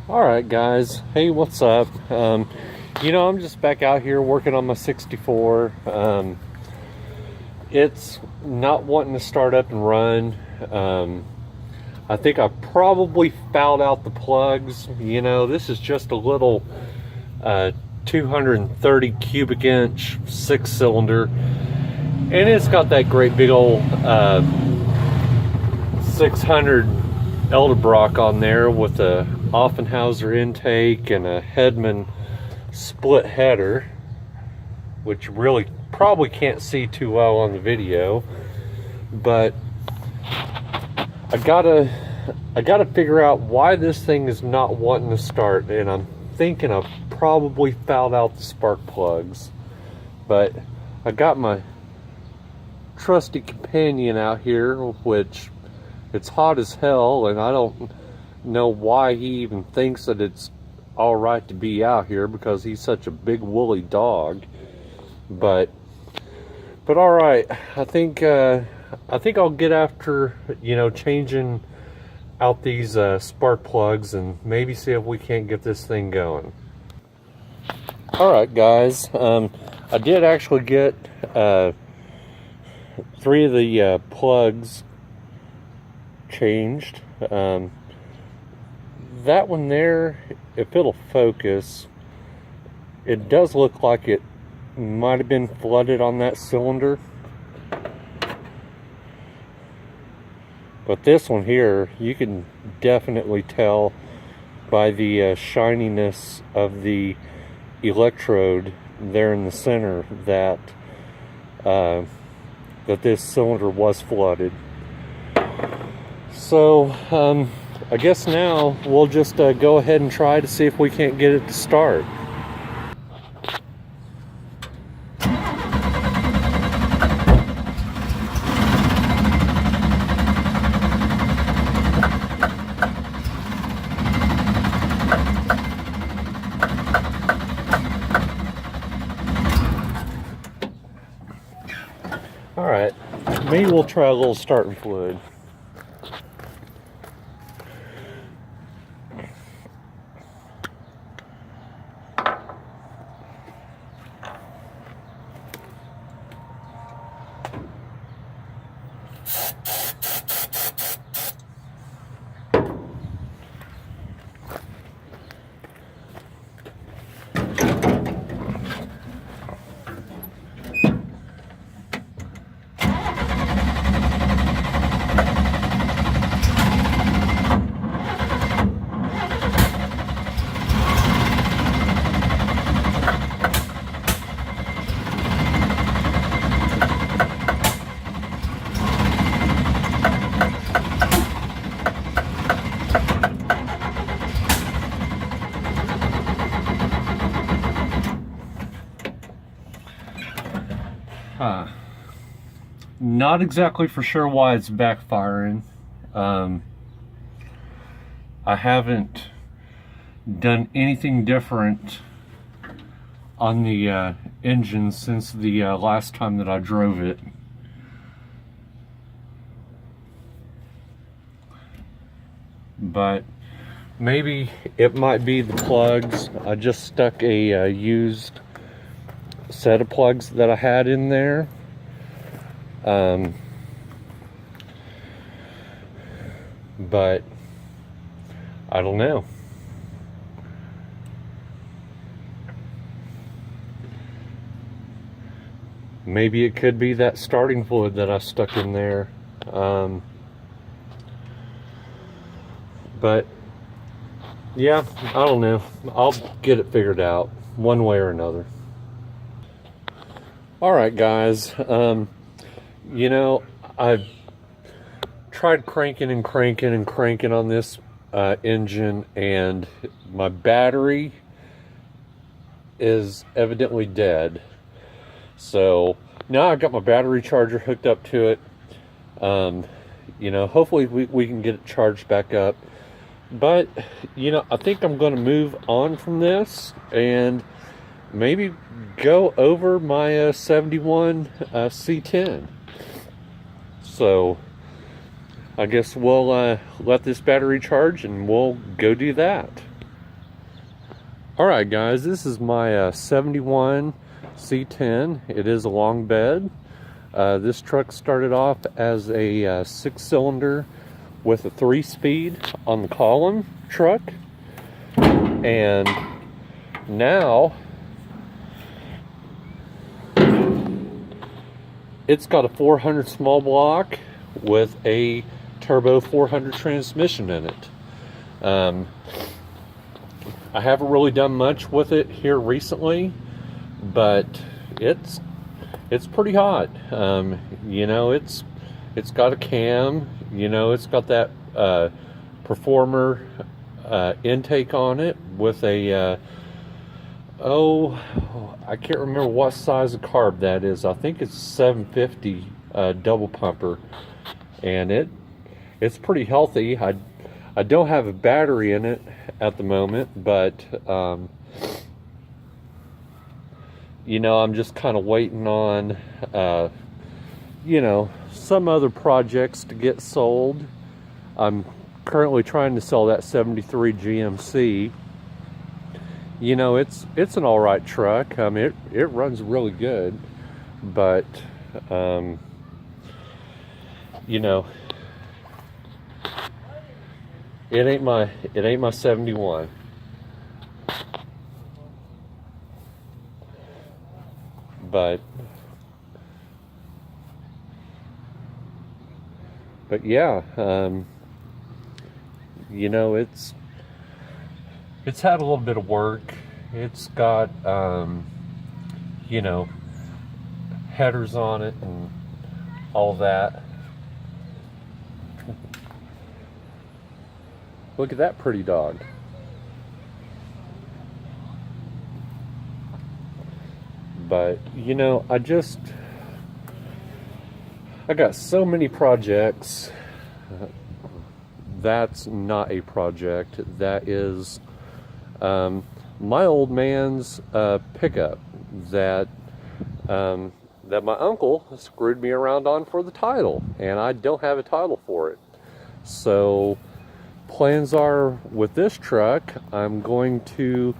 Alright guys, hey, what's up? I'm just back out here working on my 64. It's not wanting to start up and run. I think I probably fouled out the plugs. This is just a little 230 cubic inch 6-cylinder, and it's got that great big old 600 Edelbrock on there with a Offenhauser intake and a Hedman split header, which really probably can't see too well on the video, but I gotta figure out why this thing is not wanting to start, and I'm thinking I've probably fouled out the spark plugs. But I got my trusty companion out here, which it's hot as hell, and I don't know why he even thinks that it's all right to be out here because he's such a big woolly dog. But all right, I think I'll get after changing out these spark plugs and maybe see if we can't get this thing going. All right, guys, I did actually get 3 of the plugs changed. That one there, if it'll focus, it does look like it might have been flooded on that cylinder. But this one here, you can definitely tell by the shininess of the electrode there in the center that this cylinder was flooded. So I guess now we'll just go ahead and try to see if we can't get it to start. Alright, maybe we'll try a little starting fluid. Not exactly for sure why it's backfiring. I haven't done anything different on the engine since the last time that I drove it. But maybe it might be the plugs. I just stuck a used set of plugs that I had in there. But I don't know. Maybe it could be that starting fluid that I stuck in there. But yeah, I don't know. I'll get it figured out one way or another. All right, guys. I've tried cranking and cranking and cranking on this engine, and my battery is evidently dead. So now I've got my battery charger hooked up to it. Hopefully we can get it charged back up. But, I think I'm going to move on from this and maybe go over my 71 C10. So I guess we'll let this battery charge and we'll go do that. Alright guys, this is my 71 C10. It is a long bed. This truck started off as a 6-cylinder with a 3-speed on the column truck, and now it's got a 400 small block with a turbo 400 transmission in it. I haven't really done much with it here recently, but it's pretty hot. You know, it's got a cam. You know, it's got that Performer intake on it with a I can't remember what size of carb that is. I think it's 750 double pumper, and it's pretty healthy. I don't have a battery in it at the moment, but you know, I'm just kind of waiting on you know, some other projects to get sold. I'm currently trying to sell that 73 GMC. You know, it's an all right truck. I mean, it runs really good, but you know, it ain't my 71. But yeah, you know, it's had a little bit of work. It's got you know, headers on it and all that. Look at that pretty dog. But you know, I got so many projects. That's not a project. That is my old man's pickup that my uncle screwed me around on for the title, and I don't have a title for it. So plans are, with this truck, I'm going to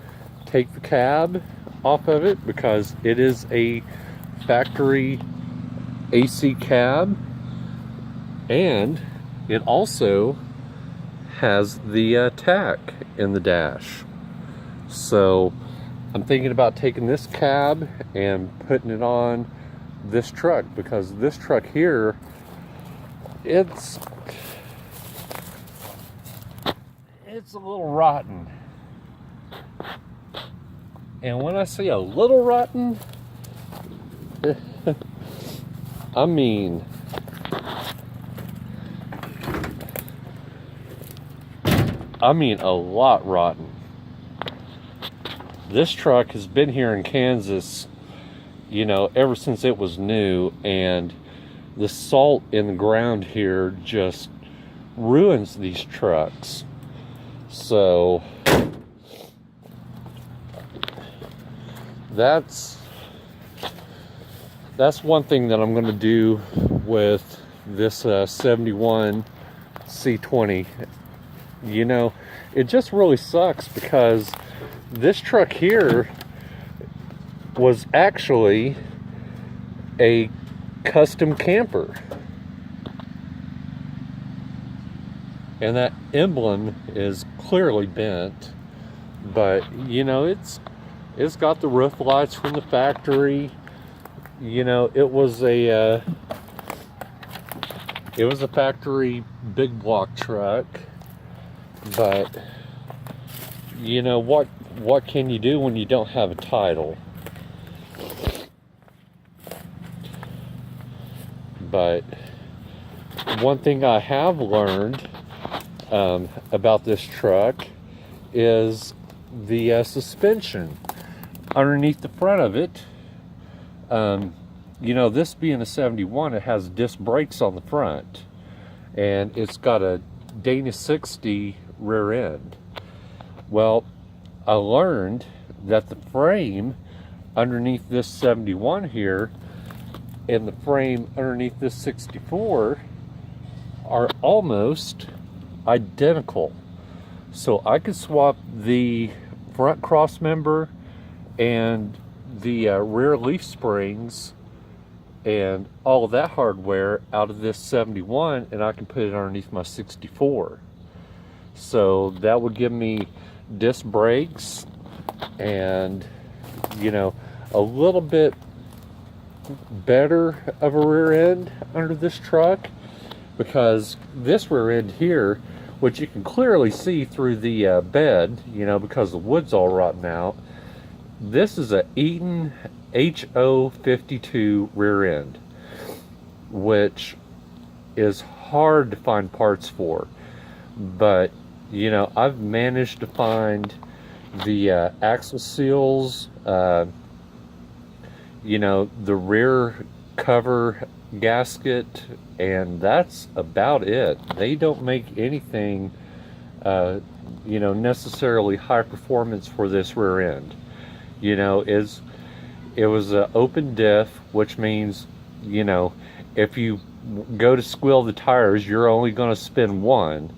take the cab off of it because it is a factory AC cab, and it also has the tack in the dash. So I'm thinking about taking this cab and putting it on this truck, because this truck here, it's a little rotten. And when I say a little rotten, I mean a lot rotten. This truck has been here in Kansas, you know, ever since it was new, and the salt in the ground here just ruins these trucks. So that's one thing that I'm going to do with this 71 C20. You know, it just really sucks because this truck here was actually a custom camper, and that emblem is clearly bent. But you know, it's got the roof lights from the factory. You know, it was a factory big block truck. But you know, what can you do when you don't have a title? But one thing I have learned about this truck is the suspension underneath the front of it. You know, this being a 71, it has disc brakes on the front, and it's got a Dana 60 rear end. Well, I learned that the frame underneath this 71 here and the frame underneath this 64 are almost identical. So I could swap the front cross member and the rear leaf springs and all of that hardware out of this 71, and I can put it underneath my 64. So that would give me disc brakes and, you know, a little bit better of a rear end under this truck, because this rear end here, which you can clearly see through the bed, you know, because the wood's all rotten out, this is a Eaton HO52 rear end, which is hard to find parts for. But, you know, I've managed to find the axle seals, you know, the rear cover gasket, and that's about it. They don't make anything, you know, necessarily high performance for this rear end. You know, it was an open diff, which means, you know, if you go to squeal the tires, you're only going to spin one.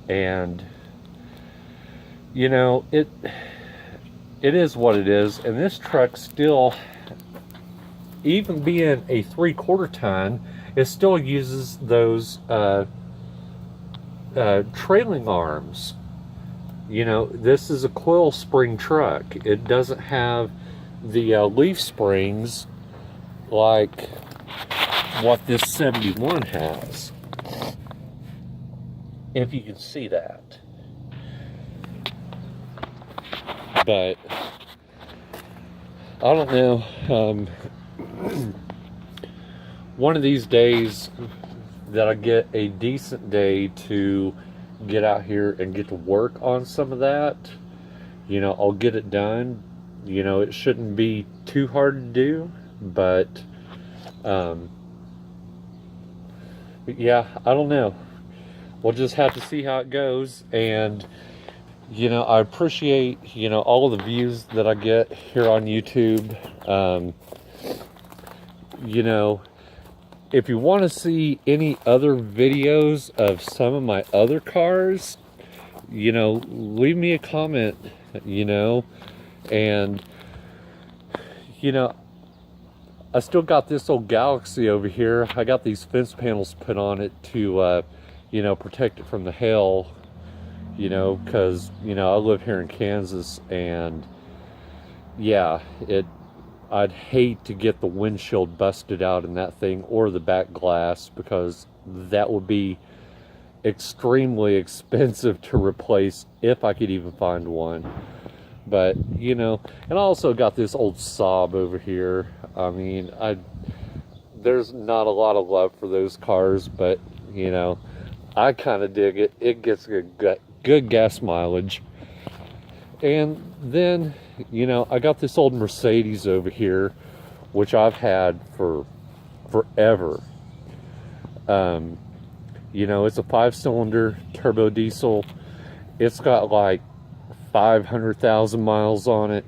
And, you know, it is what it is. And this truck still, even being a 3/4 ton, it still uses those trailing arms. You know, this is a coil spring truck. It doesn't have the leaf springs like what this 71 has, if you can see that. But I don't know, one of these days that I get a decent day to get out here and get to work on some of that, you know, I'll get it done. You know, it shouldn't be too hard to do, but yeah, I don't know. We'll just have to see how it goes. And, you know, I appreciate, you know, all of the views that I get here on YouTube. You know, if you want to see any other videos of some of my other cars, you know, leave me a comment, you know. And, you know, I still got this old Galaxy over here. I got these fence panels put on it to, you know, protect it from the hail, you know, because, you know, I live here in Kansas, and yeah, I'd hate to get the windshield busted out in that thing, or the back glass, because that would be extremely expensive to replace if I could even find one. But, you know, and I also got this old Saab over here. I mean, there's not a lot of love for those cars, but, you know, I kind of dig it. It gets good gas mileage. And then, you know, I got this old Mercedes over here, which I've had for forever. You know, it's a 5-cylinder turbo diesel. It's got like 500,000 miles on it,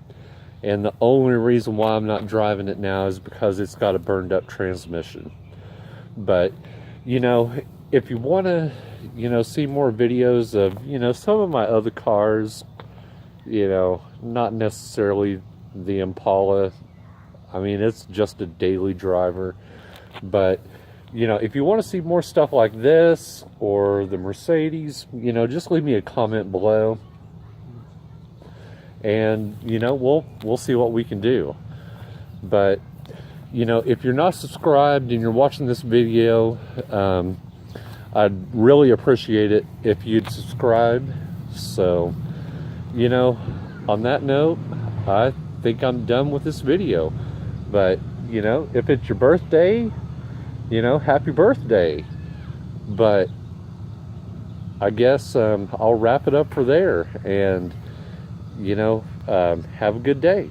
and the only reason why I'm not driving it now is because it's got a burned up transmission. But, you know, if you want to, you know, see more videos of, you know, some of my other cars, you know, not necessarily the Impala. I mean, it's just a daily driver. But, you know, if you want to see more stuff like this or the Mercedes, you know, just leave me a comment below. And, you know, we'll see what we can do. But, you know, if you're not subscribed and you're watching this video, I'd really appreciate it if you'd subscribe. So, you know, on that note, I think I'm done with this video. But, you know, if it's your birthday, you know, happy birthday. But I guess I'll wrap it up for there. And, you know, have a good day.